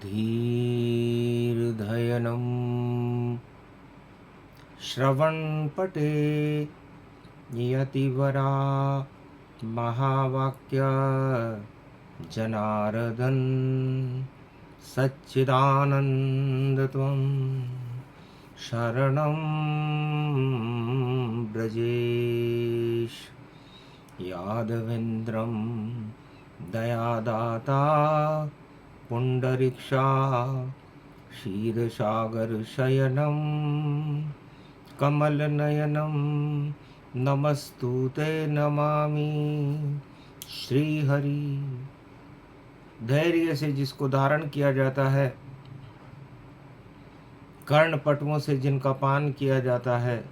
धीर्धयनं श्रवणपटे यतिवरा महावाक्य जनार्दन सच्चिदानन्दत्वं शरणं ब्रजेश। यादवेन्द्रं दयादाता पुण्डरीक्षा क्षीरसागरशयनं कमलनयनं नमस्तुते नमामि श्रीहरि। धैर्य से जिसको धारण किया जाता है, कर्णपटुओं से जिनका पान किया जाता है,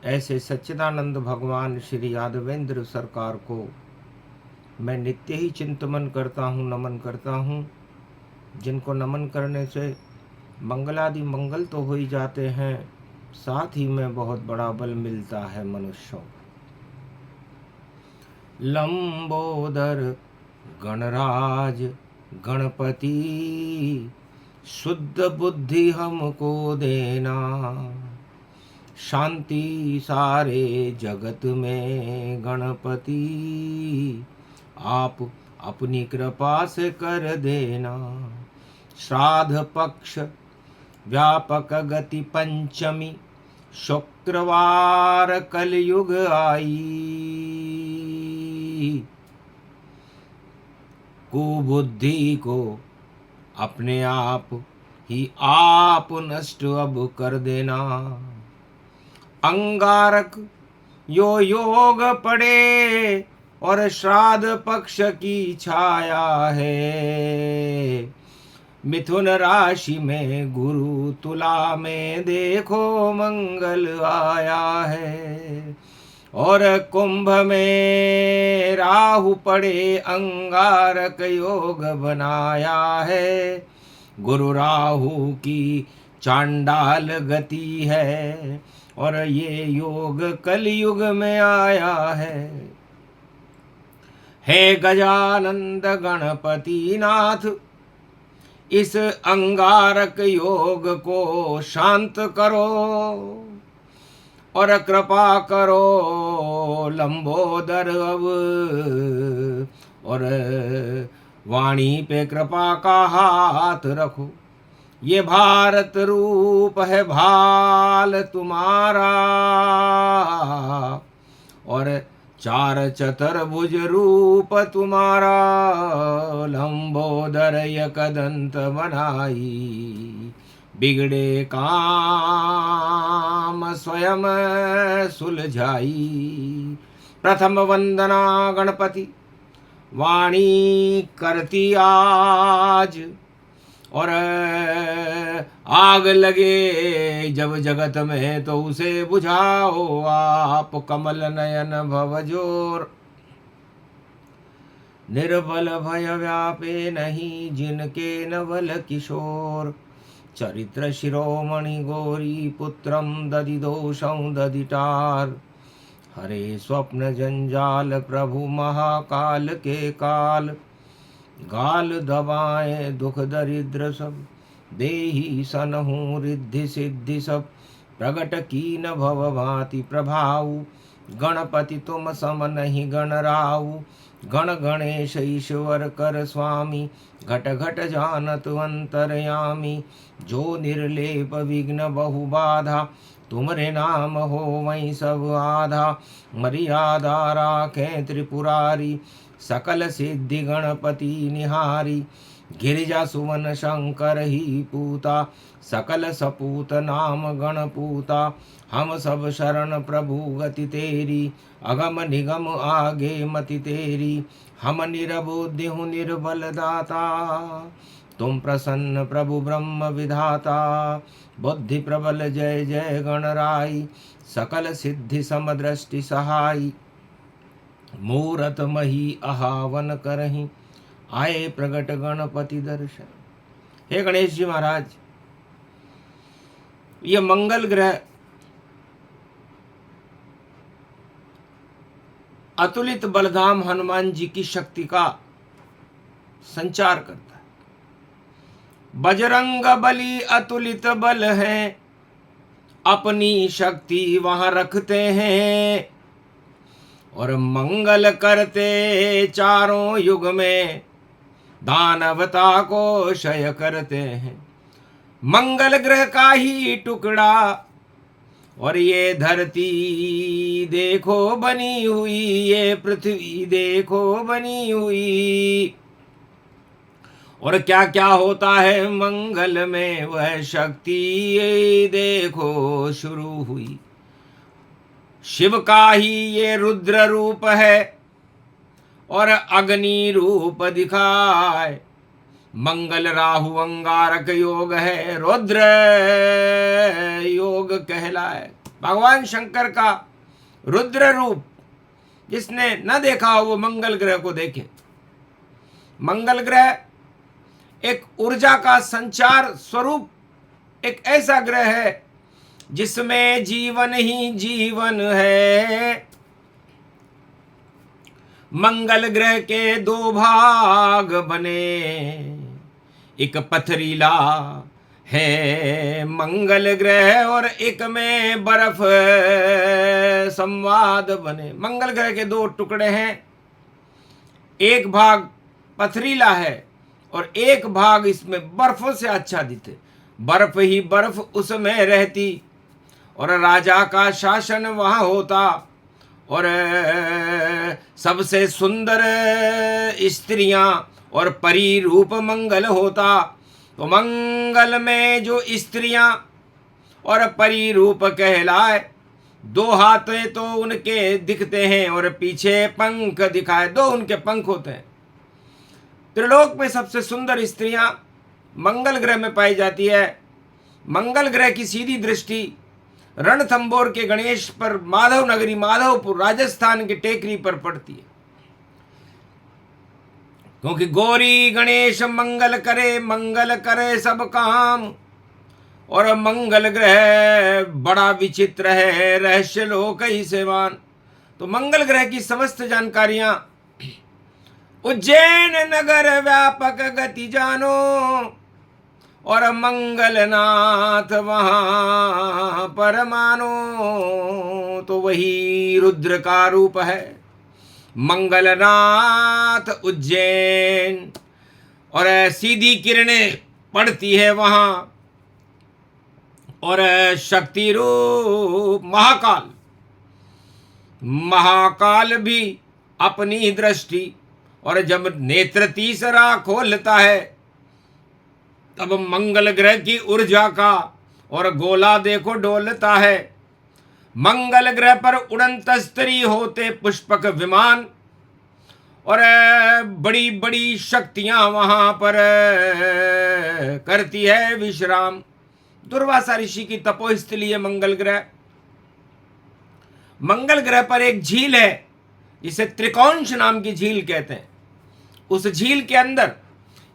ऐसे सच्चिदानंद भगवान श्री यादवेंद्र सरकार को मैं नित्य ही चिंतन करता हूँ, नमन करता हूँ। जिनको नमन करने से मंगलादि मंगल तो हो ही जाते हैं, साथ ही में बहुत बड़ा बल मिलता है मनुष्यों। लंबोदर गणराज गणपति शुद्ध बुद्धि हमको देना, शांति सारे जगत में गणपति आप अपनी कृपा से कर देना। श्राद्ध पक्ष व्यापक गति पंचमी, शुक्रवार कलयुग आई। कुबुद्धि को अपने आप ही आप नष्ट अब कर देना। अंगारक यो योग पड़े और श्राद्ध पक्ष की छाया है। मिथुन राशि में गुरु, तुला में देखो मंगल आया है। और कुंभ में राहु पड़े, अंगारक योग बनाया है। गुरु राहु की चांडाल गति है और ये योग कलयुग में आया है। हे गजानंद गणपति नाथ, इस अंगारक योग को शांत करो और कृपा करो लंबोदर अब। और वाणी पे कृपा का हाथ रखो। ये भारत रूप है भाल तुम्हारा, और चार चतुर्भुज रूप तुम्हारा। लंबोदर एकदंत बनाई, बिगड़े काम स्वयं सुलझाई। प्रथम वंदना गणपति वाणी करती आज, और आग लगे जब जगत में तो उसे बुझाओ आप। कमल नयन भवजोर निर्बल भय व्यापे नहीं, जिनके नवल किशोर। चरित्र शिरोमणि गौरी पुत्रम दधिदोषं दधिटार। हरे स्वप्न जंजाल प्रभु महाकाल के काल। गाल दबाए दुख दरिद्र सब, देहि सनहु रिद्धि सिद्धि सब। प्रगट कीन भव भांति प्रभाऊ, गणपति तुम सम नहीं गणराऊ। गण गणेश ईश्वर कर स्वामी, घट घट जानत अंतरयामी। जो निर्लेप विघ्न बहु बाधा, तुमरे नाम हो वहीं सब आधा। मर्यादा राखें त्रिपुरारी, सकल सिद्धि गणपति निहारी। गिरिजा सुवन शंकर ही पूता, सकल सपूत नाम गणपूता। हम सब शरण प्रभु गति तेरी, अगम निगम आगे मति तेरी। हम निरबुद्धि हूँ निर्बल दाता, तुम प्रसन्न प्रभु ब्रह्म विधाता। बुद्धि प्रबल जय जय गणराई, सकल सिद्धि समदृष्टि सहाई। मूरत मही आहावन करही, आए प्रगट गणपति दर्शन। हे गणेश जी महाराज, ये मंगल ग्रह अतुलित बलधाम हनुमान जी की शक्ति का संचार करता है। बजरंग बली अतुलित बल है, अपनी शक्ति वहां रखते हैं। और मंगल करते चारों युग में, दानवता को क्षय करते हैं। मंगल ग्रह का ही टुकड़ा, और ये धरती देखो बनी हुई, ये पृथ्वी देखो बनी हुई। और क्या क्या होता है मंगल में, वह शक्ति ये देखो शुरू हुई। शिव का ही ये रुद्र रूप है, और अग्नि रूप दिखाए। मंगल राहु अंगारक योग है, रुद्र योग कहलाए। भगवान शंकर का रुद्र रूप जिसने न देखा हो वो मंगल ग्रह को देखे। मंगल ग्रह एक ऊर्जा का संचार स्वरूप, एक ऐसा ग्रह है जिसमें जीवन ही जीवन है। मंगल ग्रह के दो भाग बने, एक पथरीला है मंगल ग्रह, और एक में बर्फ संवाद बने। मंगल ग्रह के दो टुकड़े हैं, एक भाग पथरीला है और एक भाग इसमें बर्फों से आच्छादित है। बर्फ ही बर्फ उसमें रहती, और राजा का शासन वहां होता, और सबसे सुंदर स्त्रियां और परी रूप मंगल होता। तो मंगल में जो स्त्रियां और परी रूप कहलाए, दो हाथें तो उनके दिखते हैं और पीछे पंख दिखाए, दो उनके पंख होते हैं। त्रिलोक में सबसे सुंदर स्त्रियां मंगल ग्रह में पाई जाती है। मंगल ग्रह की सीधी दृष्टि रणथंबोर के गणेश पर, माधव नगरी माधवपुर राजस्थान की टेकरी पर पड़ती है। क्योंकि गौरी गणेश मंगल करे सब काम। और मंगल ग्रह बड़ा विचित्र है, रहस्य लोक ही सेवान। तो मंगल ग्रह की समस्त जानकारियां उज्जैन नगर व्यापक गति जानो, और मंगलनाथ वहां पर मानो। तो वही रुद्र का रूप है मंगलनाथ उज्जैन, और सीधी किरणें पड़ती है वहां। और शक्ति रूप महाकाल, महाकाल भी अपनी दृष्टि, और जब नेत्र तीसरा खोलता है तब मंगल ग्रह की ऊर्जा का और गोला देखो डोलता है। मंगल ग्रह पर उड़ंत स्त्री होते पुष्पक विमान, और बड़ी बड़ी शक्तियां वहां पर करती है विश्राम। दुर्वासा ऋषि की तपोस्थली है मंगल ग्रह। मंगल ग्रह पर एक झील है जिसे त्रिकोंश नाम की झील कहते हैं। उस झील के अंदर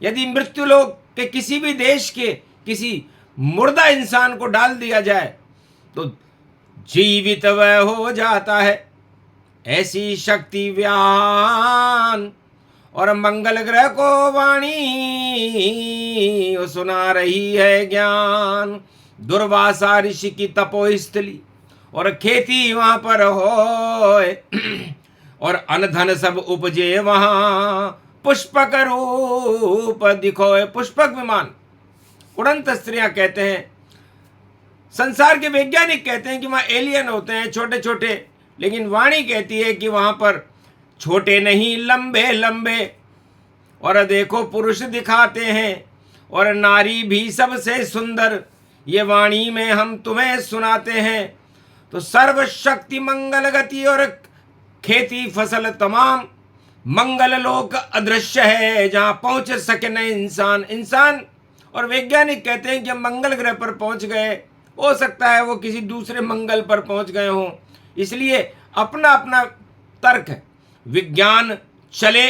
यदि मृत्युलोक के किसी भी देश के किसी मुर्दा इंसान को डाल दिया जाए तो जीवित वह हो जाता है। ऐसी शक्ति व्यान, और मंगल ग्रह को वाणी सुना रही है ज्ञान। दुर्वासा ऋषि की तपोस्थली, और खेती वहां पर होए, और अनधन सब उपजे वहां। पुष्पक रूप दिखोए, पुष्पक विमान। उड़ंत स्त्रियां कहते हैं, संसार के वैज्ञानिक कहते हैं कि वहां एलियन होते हैं छोटे छोटे, लेकिन वाणी कहती है कि वहां पर छोटे नहीं लंबे लंबे। और देखो पुरुष दिखाते हैं, और नारी भी सबसे सुंदर, ये वाणी में हम तुम्हें सुनाते हैं। तो सर्वशक्ति मंगल गति और खेती फसल तमाम, मंगल लोक अदृश्य है जहां पहुंच सके न इंसान। और वैज्ञानिक कहते हैं कि हम मंगल ग्रह पर पहुंच गए, हो सकता है वो किसी दूसरे मंगल पर पहुंच गए हों। इसलिए अपना अपना तर्क है। विज्ञान चले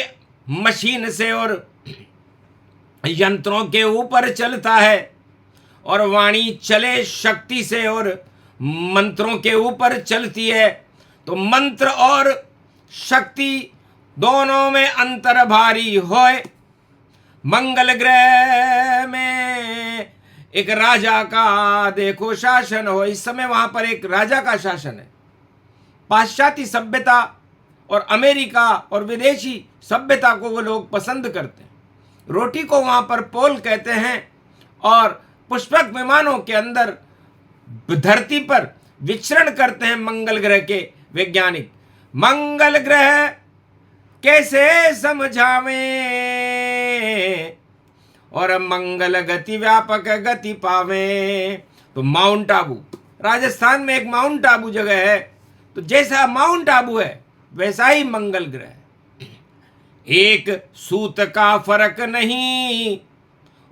मशीन से और यंत्रों के ऊपर चलता है, और वाणी चले शक्ति से और मंत्रों के ऊपर चलती है। तो मंत्र और शक्ति दोनों में अंतर भारी होए। मंगल ग्रह में एक राजा का देखो शासन हो। इस समय वहां पर एक राजा का शासन है। पाश्चात्य सभ्यता और अमेरिका और विदेशी सभ्यता को वो लोग पसंद करते हैं। रोटी को वहां पर पोल कहते हैं और पुष्पक विमानों के अंदर धरती पर विचरण करते हैं मंगल ग्रह के वैज्ञानिक। मंगल ग्रह कैसे समझावें और मंगल गति व्यापक गति पावें। तो माउंट आबू, राजस्थान में एक माउंट आबू जगह है। तो जैसा माउंट आबू है वैसा ही मंगल ग्रह है। एक सूत का फर्क नहीं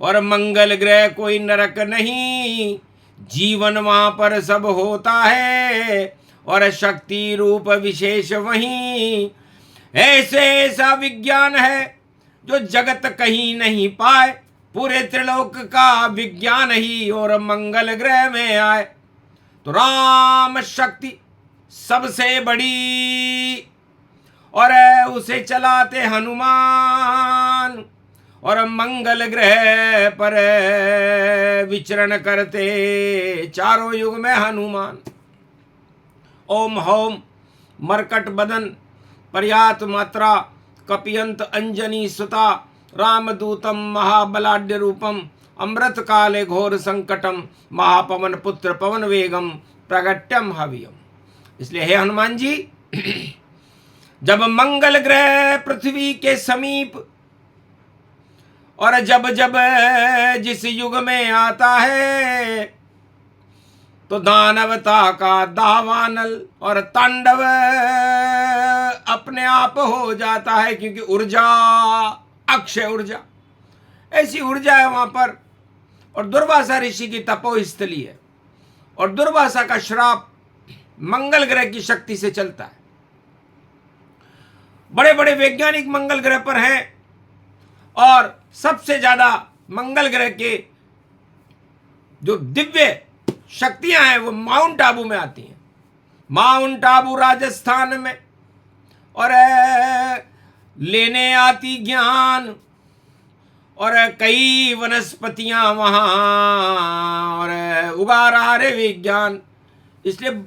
और मंगल ग्रह कोई नरक नहीं। जीवन वहां पर सब होता है और शक्ति रूप विशेष वहीं। ऐसा विज्ञान है जो जगत कहीं नहीं पाए। पूरे त्रिलोक का विज्ञान ही और मंगल ग्रह में आए। तो राम शक्ति सबसे बड़ी और उसे चलाते हनुमान और मंगल ग्रह पर विचरण करते चारों युग में हनुमान। ओम होम मरकट बदन पर्यात मात्रा कपियंत अंजनी सुता रामदूतम महाबलाढ्य रूपम अमृत काले घोर संकटम महापवन पुत्र पवन वेगम प्रगट्यम हवियम। इसलिए हे हनुमान जी, जब मंगल ग्रह पृथ्वी के समीप और जब जब जिस युग में आता है तो दानवता का दावानल और तांडव अपने आप हो जाता है। क्योंकि ऊर्जा अक्षय ऊर्जा, ऐसी ऊर्जा है वहां पर। और दुर्वासा ऋषि की तपोस्थली है और दुर्वासा का श्राप मंगल ग्रह की शक्ति से चलता है। बड़े बड़े वैज्ञानिक मंगल ग्रह पर हैं और सबसे ज्यादा मंगल ग्रह के जो दिव्य शक्तियां हैं वो माउंट आबू में आती हैं। माउंट आबू राजस्थान में और लेने आती ज्ञान और कई वनस्पतियां वहां और उगा रहा रे विज्ञान। इसलिए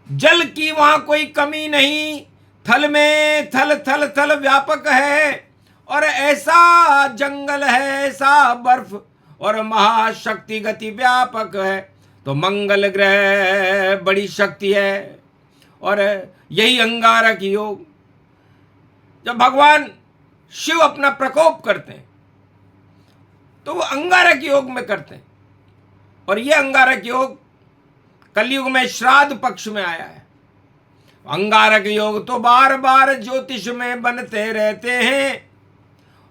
जल की वहां कोई कमी नहीं। थल में थल थल थल व्यापक है और ऐसा जंगल है, ऐसा बर्फ और महाशक्ति गति व्यापक है। तो मंगल ग्रह बड़ी शक्ति है और यही अंगारक योग। जब भगवान शिव अपना प्रकोप करते हैं तो वो अंगारक योग में करते हैं और ये अंगारक योग कलयुग में श्राद्ध पक्ष में आया है। अंगारक योग तो बार बार ज्योतिष में बनते रहते हैं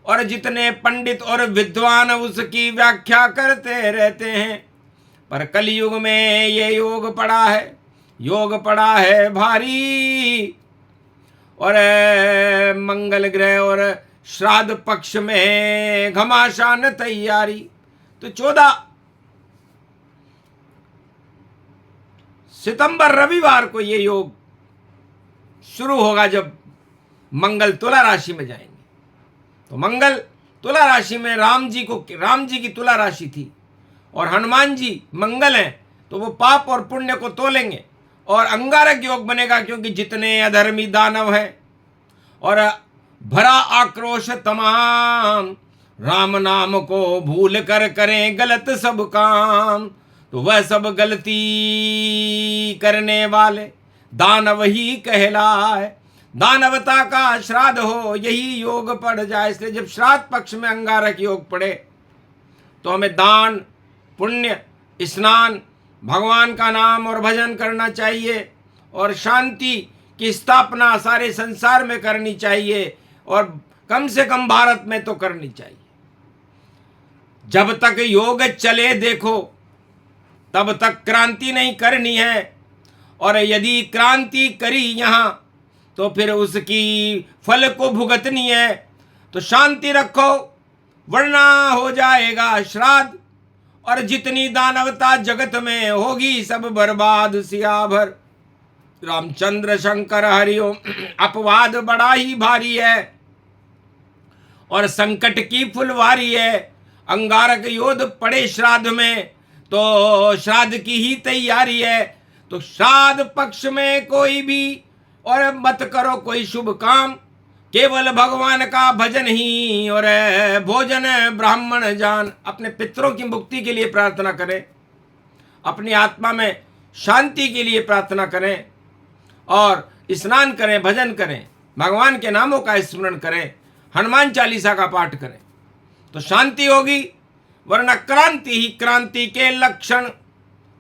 और जितने पंडित और विद्वान उसकी व्याख्या करते रहते हैं। पर कलयुग में ये योग पड़ा है भारी और मंगल ग्रह और श्राद्ध पक्ष में घमासान तैयारी। तो 14 सितंबर रविवार को ये योग शुरू होगा जब मंगल तुला राशि में जाएंगे। तो मंगल तुला राशि में राम जी की तुला राशि थी और हनुमान जी मंगल हैं तो वो पाप और पुण्य को तोलेंगे और अंगारक योग बनेगा। क्योंकि जितने अधर्मी दानव हैं और भरा आक्रोश तमाम राम नाम को भूल कर करें गलत सब काम। तो वह सब गलती करने वाले दानव ही कहलाए। दानवता का श्राद्ध हो यही योग पड़ जाए। इसलिए जब श्राद्ध पक्ष में अंगारक योग पड़े तो हमें दान पुण्य स्नान भगवान का नाम और भजन करना चाहिए और शांति की स्थापना सारे संसार में करनी चाहिए और कम से कम भारत में तो करनी चाहिए। जब तक योग चले देखो तब तक क्रांति नहीं करनी है और यदि क्रांति करी यहाँ तो फिर उसकी फल को भुगतनी है। तो शांति रखो वरना हो जाएगा श्राद्ध और जितनी दानवता जगत में होगी सब बर्बाद सियाभर। रामचंद्र शंकर हरिओम। अपवाद बड़ा ही भारी है और संकट की फुलवारी है। अंगारक योद्ध पड़े श्राद्ध में, तो श्राद्ध की ही तैयारी है। तो श्राद्ध पक्ष में कोई भी और मत करो कोई शुभ काम, केवल भगवान का भजन ही और भोजन ब्राह्मण जान। अपने पितरों की मुक्ति के लिए प्रार्थना करें, अपनी आत्मा में शांति के लिए प्रार्थना करें, और स्नान करें, भजन करें, भगवान के नामों का स्मरण करें, हनुमान चालीसा का पाठ करें, तो शांति होगी। वरना क्रांति ही क्रांति के लक्षण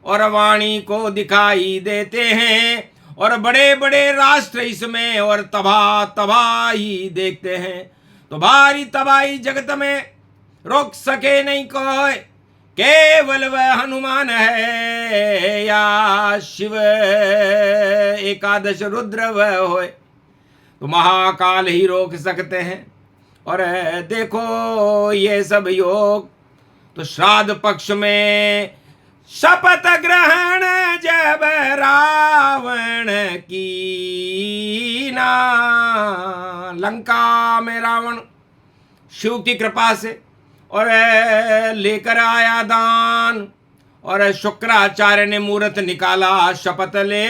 और वाणी को दिखाई देते हैं, और बड़े बड़े राष्ट्र इसमें और तबाही देखते हैं। तो भारी तबाही जगत में रोक सके नहीं कोई, केवल वह हनुमान है या शिव एकादश रुद्र वह होए। तो महाकाल ही रोक सकते हैं। और देखो ये सब योग, तो श्राद्ध पक्ष में शपथ ग्रहण जब रावण की ना, लंका में रावण शिव की कृपा से और लेकर आया दान, और शुक्राचार्य ने मूर्त निकाला, शपथ ले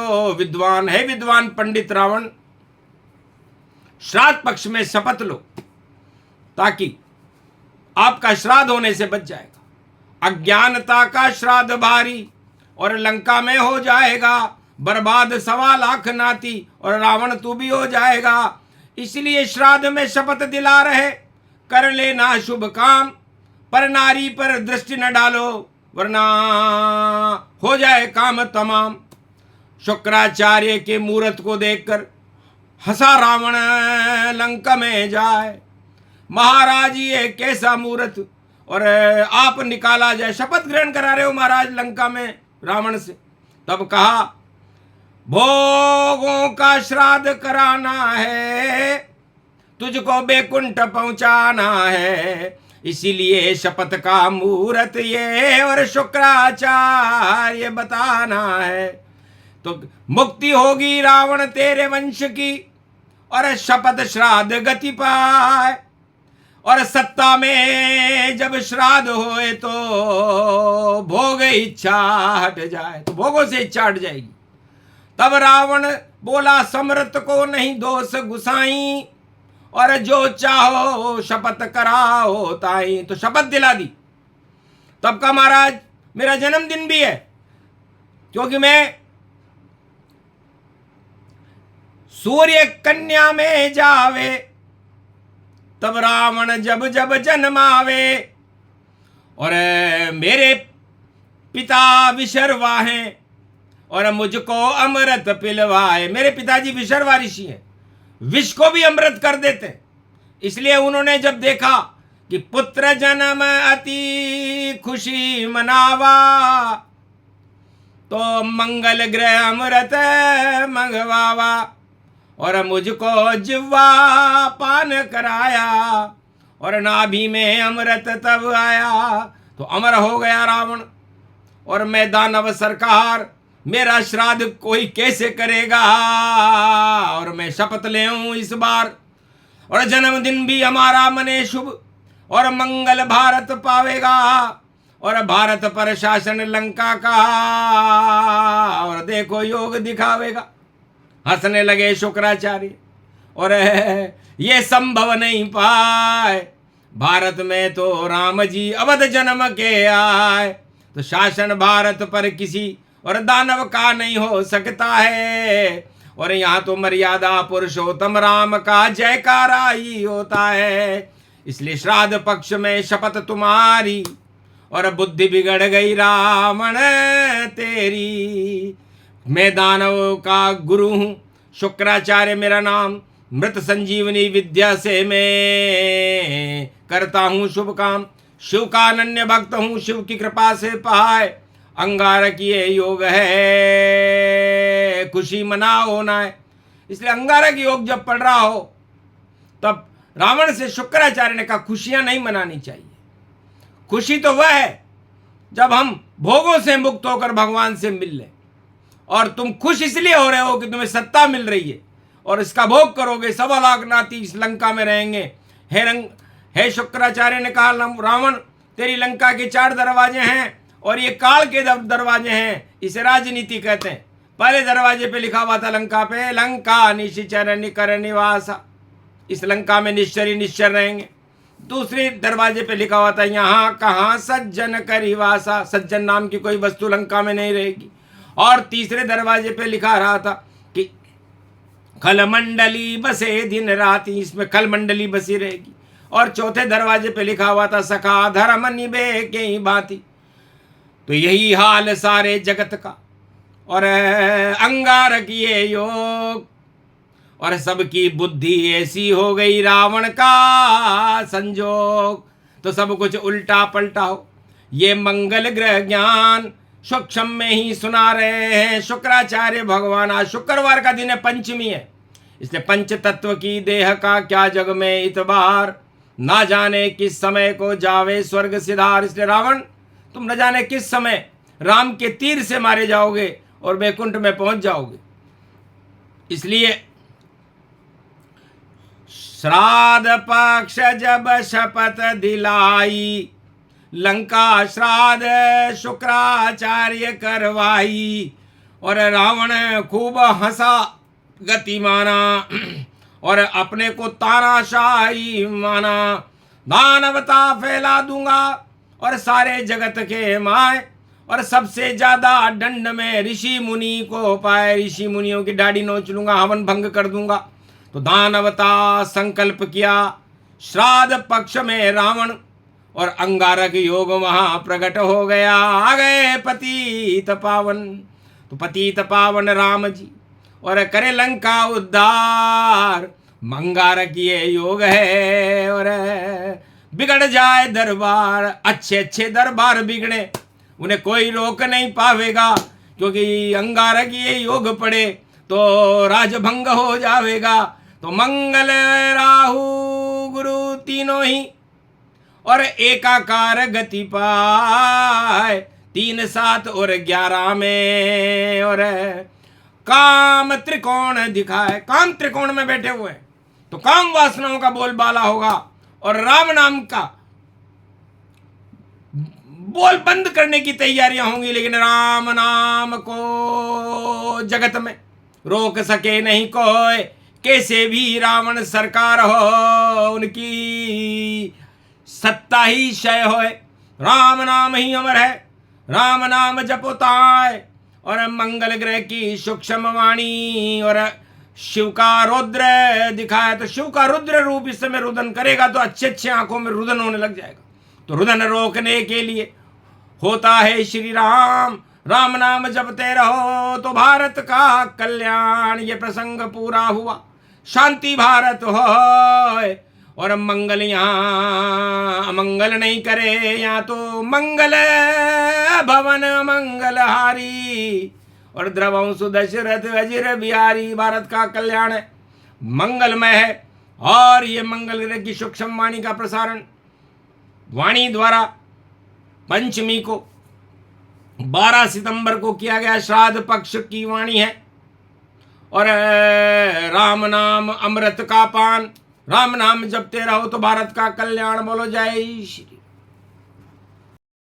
ओ विद्वान है, विद्वान पंडित रावण, श्राद्ध पक्ष में शपथ लो ताकि आपका श्राद्ध होने से बच जाएगा। अज्ञानता का श्राद्ध भारी और लंका में हो जाएगा बर्बाद 1.25 लाख नाती, और रावण तू भी हो जाएगा। इसलिए श्राद्ध में शपथ दिला रहे, कर लेना शुभ काम, पर नारी पर दृष्टि न डालो वरना हो जाए काम तमाम। शुक्राचार्य के मूर्त को देखकर हंसा रावण लंका में जाए, महाराज ये कैसा मूर्त, और आप निकाला जाए, शपथ ग्रहण करा रहे हो महाराज लंका में रावण से। तब कहा भोगों का श्राद्ध कराना है, तुझको बैकुंठ पहुंचाना है, इसीलिए शपथ का मुहूर्त ये और शुक्राचार्य बताना है। तो मुक्ति होगी रावण तेरे वंश की, और शपथ श्राद्ध गति पाए, और सत्ता में जब श्राद्ध होए तो भोग इच्छा हट जाए, तो भोगों से इच्छा हट जाएगी। तब रावण बोला समर्थ को नहीं दोष गुसाई, और जो चाहो शपथ कराओ ताई। तो शपथ दिला दी। तब का महाराज मेरा जन्मदिन भी है, क्योंकि मैं सूर्य कन्या में जावे, तब रावण जब जब जन्मावे, और मेरे पिता विशर्वा हैं और मुझको अमृत पिलवाए। मेरे पिताजी विशर्वा ऋषि हैं, विष को भी अमृत कर देते। इसलिए उन्होंने जब देखा कि पुत्र जन्म अति खुशी मनावा, तो मंगल ग्रह अमृत मंगवावा, और मुझको जिह्वा पान कराया, और नाभि में अमृत तब आया। तो अमर हो गया रावण, और मैं दानव सरकार, मेरा श्राद्ध कोई कैसे करेगा, और मैं शपथ ले हूं इस बार, और जन्मदिन भी हमारा मने शुभ, और मंगल भारत पावेगा, और भारत पर शासन लंका का, और देखो योग दिखावेगा। हंसने लगे शुक्राचार्य, और ये संभव नहीं पाए, भारत में तो राम जी अवध जन्म के आए। तो शासन भारत पर किसी और दानव का नहीं हो सकता है, और यहाँ तो मर्यादा पुरुषोत्तम राम का जयकारा ही होता है। इसलिए श्राद्ध पक्ष में शपथ तुम्हारी, और बुद्धि बिगड़ गई रावण तेरी। मैं दानव का गुरु हूँ, शुक्राचार्य मेरा नाम, मृत संजीवनी विद्या से मैं करता हूँ शुभ काम। शिव का अनन्य भक्त हूँ, शिव की कृपा से पाए अंगारक ये योग है, खुशी मनाओ ना है। इसलिए अंगारक योग जब पढ़ रहा हो, तब रावण से शुक्राचार्य ने कहा खुशियां नहीं मनानी चाहिए। खुशी तो वह है जब हम भोगों से मुक्त होकर भगवान से मिल लें, और तुम खुश इसलिए हो रहे हो कि तुम्हें सत्ता मिल रही है, और इसका भोग करोगे, 1.25 लाख नाती इस लंका में रहेंगे, हे शुक्राचार्य ने कहा, रावण तेरी लंका के 4 दरवाजे हैं और ये काल के दरवाजे हैं, इसे राजनीति कहते हैं। पहले दरवाजे पे लिखा हुआ था लंका पे, लंका निश्चर निकर निवासा, इस लंका में निश्चर ही निश्चर रहेंगे। दूसरे दरवाजे पे लिखा हुआ था यहाँ कहाँ सज्जन करिवासा, सज्जन नाम की कोई वस्तु लंका में नहीं रहेगी। और तीसरे दरवाजे पे लिखा रहा था कि खलमंडली बसे दिन रात, इसमें खलमंडली बसी रहेगी। और चौथे दरवाजे पे लिखा हुआ था सखा धर्म निभे के ही भांति। तो यही हाल सारे जगत का, और अंगारक ये योग, और सबकी बुद्धि ऐसी हो गई रावण का संजोग। तो सब कुछ उल्टा पलटा हो। ये मंगल ग्रह ज्ञान सूक्ष्म में ही सुना रहे हैं शुक्राचार्य भगवान। आज शुक्रवार का दिन है, पंचमी है, इसलिए पंच तत्व की देह का क्या जग में इतबार, ना जाने किस समय को जावे स्वर्ग सिधार। इसलिए रावण तुम न जाने किस समय राम के तीर से मारे जाओगे और वैकुंठ में पहुंच जाओगे। इसलिए श्राद्ध पक्ष जब शपथ दिलाई, लंका श्राद्ध शुक्राचार्य करवाई। और रावण खूब हंसा गतिमाना और अपने को तानाशाही माना। दानवता फैला दूंगा और सारे जगत के माए, और सबसे ज्यादा दंड में ऋषि मुनि को पाए। ऋषि मुनियों की दाढ़ी नोच लूंगा, हवन भंग कर दूंगा। तो दानवता संकल्प किया श्राद्ध पक्ष में रावण, और अंगारक योग वहां प्रकट हो गया। आ गए पतित पावन, तो पतित पावन राम जी और करे लंका उद्धार। अंगारक ये योग है और बिगड़ जाए दरबार, अच्छे अच्छे दरबार बिगड़े, उन्हें कोई रोक नहीं पावेगा, क्योंकि अंगारक ये योग पड़े तो राजभंग हो जाएगा। तो मंगल राहु गुरु तीनों ही और एकाकार गति पाए, 3 7 और 11 में, और काम त्रिकोण दिखाए। काम त्रिकोण में बैठे हुए हैं तो काम वासनाओं का बोलबाला होगा, और राम नाम का बोल बंद करने की तैयारियां होंगी। लेकिन राम नाम को जगत में रोक सके नहीं कोई, कैसे भी रावण सरकार हो, उनकी सत्ता ही क्षय होए। राम नाम ही अमर है, राम नाम जपोताय। और मंगल ग्रह की सूक्ष्म वाणी और शिव का रुद्र दिखाया। तो शिव का रुद्र रूप इस समय रुदन करेगा तो अच्छे अच्छे आंखों में रुदन होने लग जाएगा। तो रुदन रोकने के लिए होता है श्री राम, राम नाम जपते रहो तो भारत का कल्याण। ये प्रसंग पूरा हुआ, शांति भारत हो, और मंगल यहाँ अमंगल नहीं करे, यहाँ तो मंगल भवन मंगलहारी। और द्रवंश दशरथ अजिर बिहारी, भारत का कल्याण है, मंगलमय है। और ये मंगल ग्रह की सूक्ष्म वाणी का प्रसारण वाणी द्वारा पंचमी को 12 सितंबर को किया गया। श्राद्ध पक्ष की वाणी है, और राम नाम अमृत का पान, राम नाम जपते रहो तो भारत का कल्याण। बोलो जय श्री।